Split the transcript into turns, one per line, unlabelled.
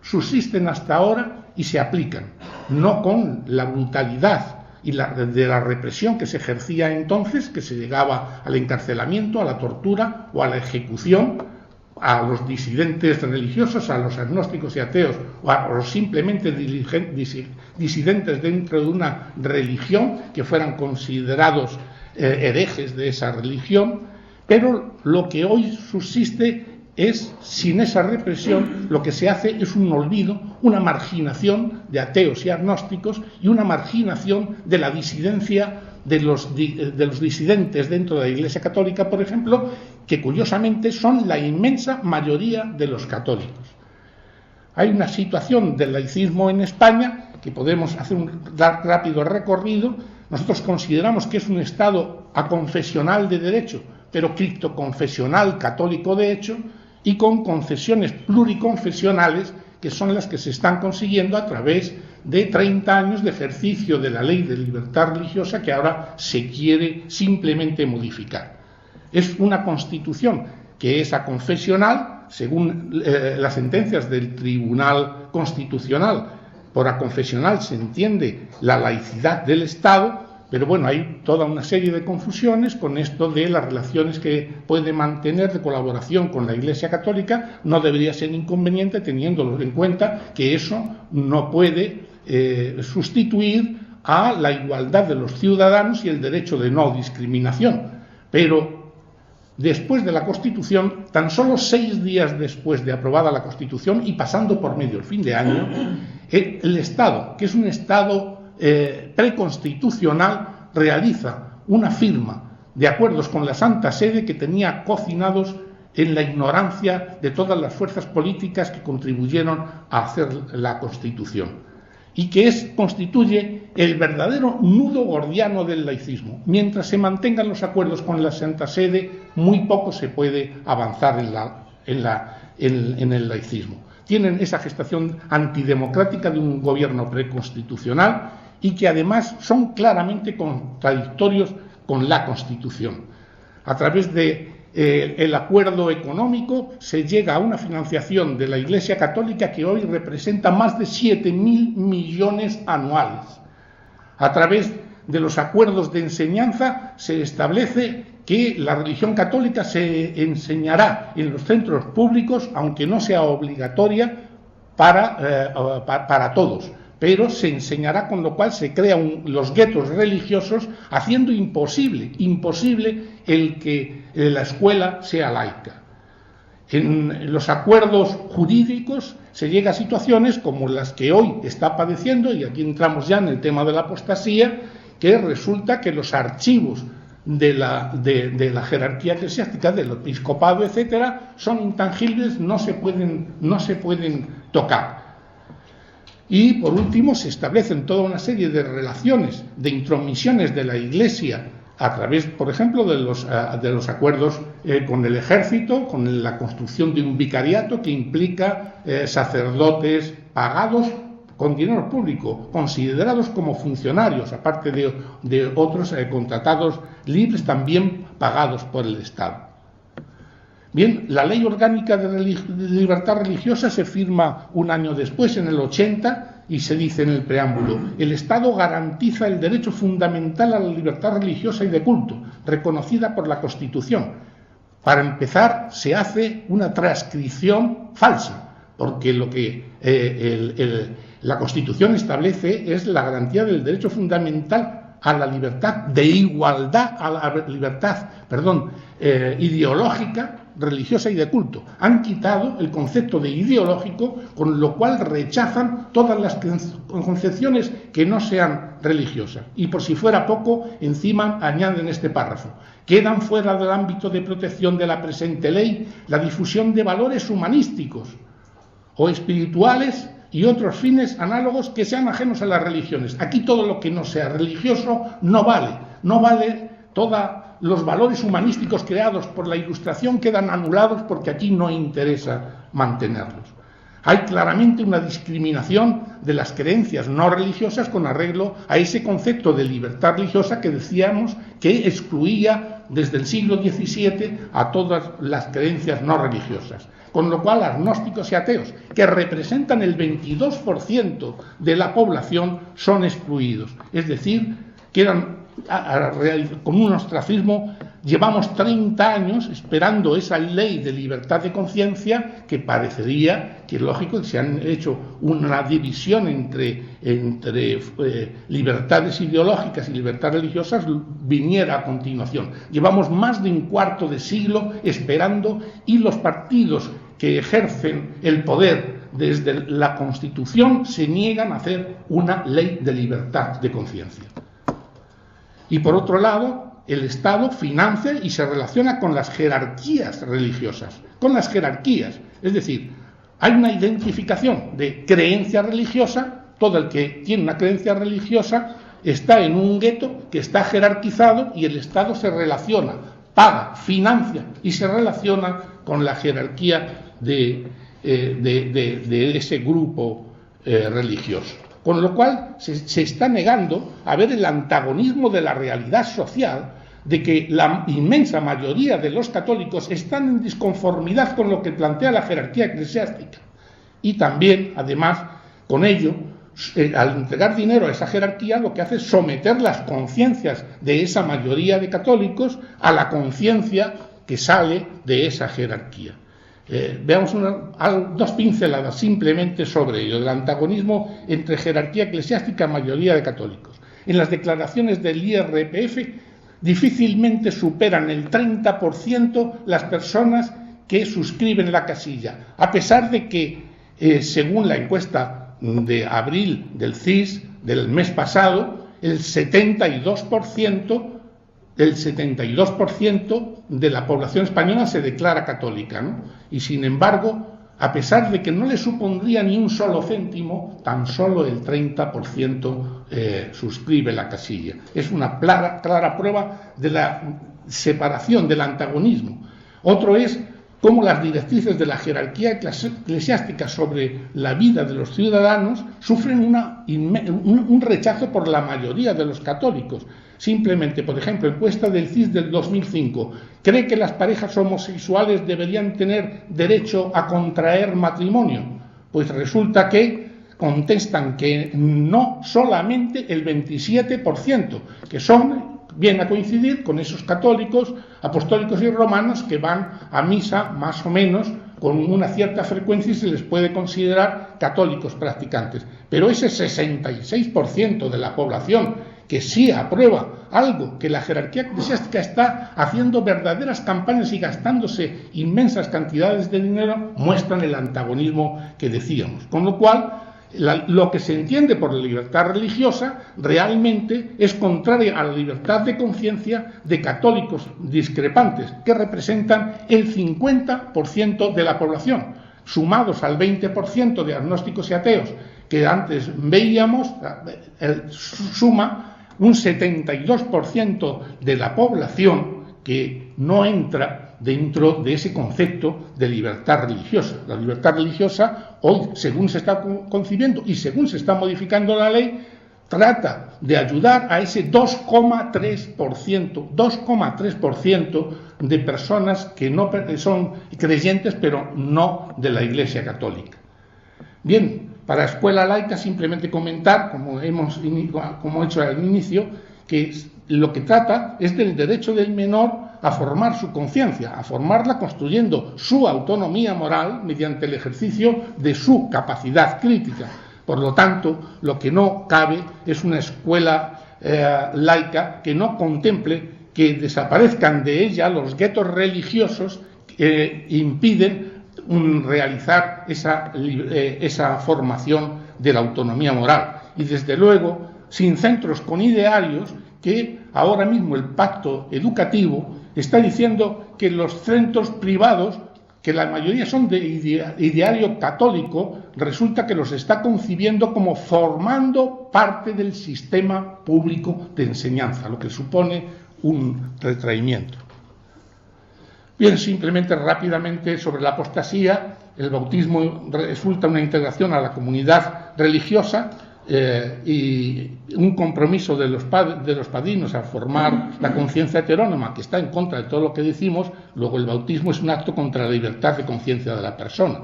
subsisten hasta ahora y se aplican, no con la brutalidad y de la represión que se ejercía entonces, que se llegaba al encarcelamiento, a la tortura o a la ejecución a los disidentes religiosos, a los agnósticos y ateos, o a los simplemente disidentes dentro de una religión que fueran considerados herejes de esa religión. Pero lo que hoy subsiste es, sin esa represión, lo que se hace es un olvido, una marginación de ateos y agnósticos y una marginación de la disidencia de los disidentes dentro de la Iglesia Católica, por ejemplo, que curiosamente son la inmensa mayoría de los católicos. Hay una situación del laicismo en España que podemos hacer un rápido recorrido. Nosotros consideramos que es un Estado aconfesional de derecho, pero criptoconfesional católico de hecho, y con concesiones pluriconfesionales, que son las que se están consiguiendo a través de 30 años de ejercicio de la ley de libertad religiosa que ahora se quiere simplemente modificar. Es una constitución que es aconfesional, según las sentencias del Tribunal Constitucional. Por aconfesional se entiende la laicidad del Estado, pero bueno, hay toda una serie de confusiones con esto de las relaciones que puede mantener de colaboración con la Iglesia Católica. No debería ser inconveniente, teniendo en cuenta que eso no puede sustituir a la igualdad de los ciudadanos y el derecho de no discriminación. Pero después de la Constitución, tan solo 6 días después de aprobada la Constitución y pasando por medio el fin de año, el Estado, que es un Estado preconstitucional, realiza una firma de acuerdos con la Santa Sede que tenía cocinados en la ignorancia de todas las fuerzas políticas que contribuyeron a hacer la Constitución, y que constituye el verdadero nudo gordiano del laicismo. Mientras se mantengan los acuerdos con la Santa Sede, muy poco se puede avanzar en el laicismo. Tienen esa gestación antidemocrática de un gobierno preconstitucional y que además son claramente contradictorios con la Constitución. A través del acuerdo económico se llega a una financiación de la Iglesia Católica que hoy representa más de 7.000 millones anuales. A través de los acuerdos de enseñanza se establece que la religión católica se enseñará en los centros públicos, aunque no sea obligatoria para todos, pero se enseñará, con lo cual se crean los guetos religiosos, haciendo imposible el que la escuela sea laica. En los acuerdos jurídicos se llega a situaciones como las que hoy está padeciendo, y aquí entramos ya en el tema de la apostasía, que resulta que los archivos de la jerarquía eclesiástica, del episcopado, etcétera, son intangibles, no se pueden tocar. Y por último se establecen toda una serie de relaciones, de intromisiones de la Iglesia a través, por ejemplo, de los acuerdos con el ejército, con la construcción de un vicariato que implica sacerdotes pagados con dinero público, considerados como funcionarios, aparte de otros contratados libres también pagados por el Estado. Bien, la Ley Orgánica de Libertad Religiosa se firma un año después, en el 80, y se dice en el preámbulo: el Estado garantiza el derecho fundamental a la libertad religiosa y de culto, reconocida por la Constitución. Para empezar, se hace una transcripción falsa, porque lo que la Constitución establece es la garantía del derecho fundamental a la libertad de igualdad, a la libertad, ideológica, religiosa y de culto. Han quitado el concepto de ideológico, con lo cual rechazan todas las concepciones que no sean religiosas. Y por si fuera poco, encima añaden este párrafo: quedan fuera del ámbito de protección de la presente ley la difusión de valores humanísticos o espirituales y otros fines análogos que sean ajenos a las religiones. Aquí todo lo que no sea religioso no vale. Todos los valores humanísticos creados por la Ilustración quedan anulados porque aquí no interesa mantenerlos. Hay claramente una discriminación de las creencias no religiosas con arreglo a ese concepto de libertad religiosa que decíamos que excluía desde el siglo XVII a todas las creencias no religiosas. Con lo cual, agnósticos y ateos, que representan el 22% de la población, son excluidos. Es decir, quedan con un ostracismo. Llevamos 30 años esperando esa ley de libertad de conciencia que parecería que es lógico que se han hecho una división entre libertades ideológicas y libertades religiosas viniera a continuación. Llevamos más de un cuarto de siglo esperando y los partidos que ejercen el poder desde la Constitución se niegan a hacer una ley de libertad de conciencia. Y por otro lado, el Estado financia y se relaciona con las jerarquías religiosas, con las jerarquías. Es decir, hay una identificación de creencia religiosa, todo el que tiene una creencia religiosa está en un gueto que está jerarquizado y el Estado se relaciona, paga, financia y se relaciona con la jerarquía de ese grupo religioso. Con lo cual se está negando a ver el antagonismo de la realidad social, de que la inmensa mayoría de los católicos están en disconformidad con lo que plantea la jerarquía eclesiástica. Y también, además, con ello, al entregar dinero a esa jerarquía, lo que hace es someter las conciencias de esa mayoría de católicos a la conciencia que sale de esa jerarquía. Veamos dos pinceladas simplemente sobre ello, el antagonismo entre jerarquía eclesiástica y mayoría de católicos. En las declaraciones del IRPF difícilmente superan el 30% las personas que suscriben la casilla, a pesar de que, según la encuesta de abril del CIS del mes pasado, el 72% de la población española se declara católica, ¿no? Y sin embargo, a pesar de que no le supondría ni un solo céntimo, tan solo el 30% suscribe la casilla. Es una clara prueba de la separación, del antagonismo. Otro es cómo las directrices de la jerarquía eclesiástica sobre la vida de los ciudadanos sufren un rechazo por la mayoría de los católicos. Simplemente, por ejemplo, encuesta del CIS del 2005, ¿cree que las parejas homosexuales deberían tener derecho a contraer matrimonio? Pues resulta que contestan que no, solamente el 27%, que viene a coincidir con esos católicos, apostólicos y romanos que van a misa más o menos con una cierta frecuencia y se les puede considerar católicos practicantes. Pero ese 66% de la población que sí aprueba algo que la jerarquía eclesiástica está haciendo verdaderas campañas y gastándose inmensas cantidades de dinero, muestran el antagonismo que decíamos. Con lo cual, lo que se entiende por la libertad religiosa realmente es contraria a la libertad de conciencia de católicos discrepantes, que representan el 50% de la población, sumados al 20% de agnósticos y ateos que antes veíamos, suma un 72% de la población que no entra dentro de ese concepto de libertad religiosa. La libertad religiosa, hoy, según se está concibiendo y según se está modificando la ley, trata de ayudar a ese 2,3% de personas que no son creyentes, pero no de la Iglesia Católica. Bien, para escuela laica simplemente comentar, como he hecho al inicio, que lo que trata es del derecho del menor a formar su conciencia, a formarla construyendo su autonomía moral mediante el ejercicio de su capacidad crítica. Por lo tanto, lo que no cabe es una escuela laica que no contemple que desaparezcan de ella los guetos religiosos que impiden realizar esa formación de la autonomía moral. Y desde luego, sin centros con idearios, que ahora mismo el pacto educativo está diciendo que los centros privados, que la mayoría son de ideario católico, resulta que los está concibiendo como formando parte del sistema público de enseñanza, lo que supone un retraimiento. Bien, simplemente rápidamente sobre la apostasía, el bautismo resulta una integración a la comunidad religiosa y un compromiso de los padrinos a formar la conciencia heterónoma, que está en contra de todo lo que decimos. Luego el bautismo es un acto contra la libertad de conciencia de la persona.